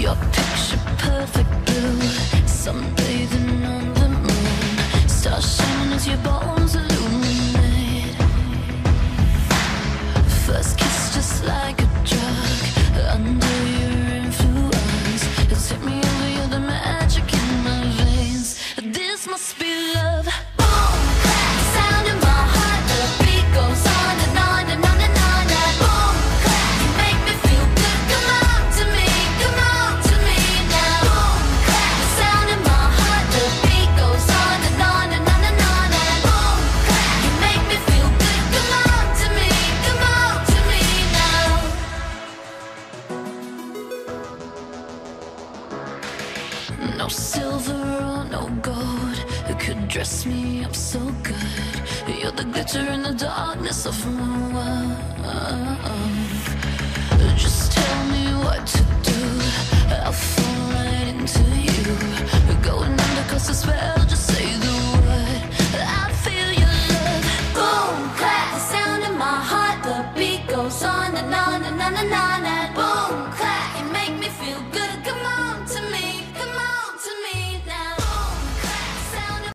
Your picture perfect blue, sunbathing on the moon, stars shining as your bones illuminate. First kiss just like a drug, under your influence. It's hit me over, you're the magic in my veins. This must be love. Boom, clap, sound in my heart, the beat goes on and on and on and on. And boom, clap, you make me feel good. Come on to me now. Boom, clap, sound in my heart, the beat goes on and on and on and on. And boom, clap, you make me feel good. Come on to me now. No silver or no gold could dress me up so good. You're the glitter in the darkness of my world. Just tell me what to do, I'll fall right into you. Going under 'cause the spell, just say the word. I feel your love. Boom, clap, sound in my heart, the beat goes on and on and on and on. And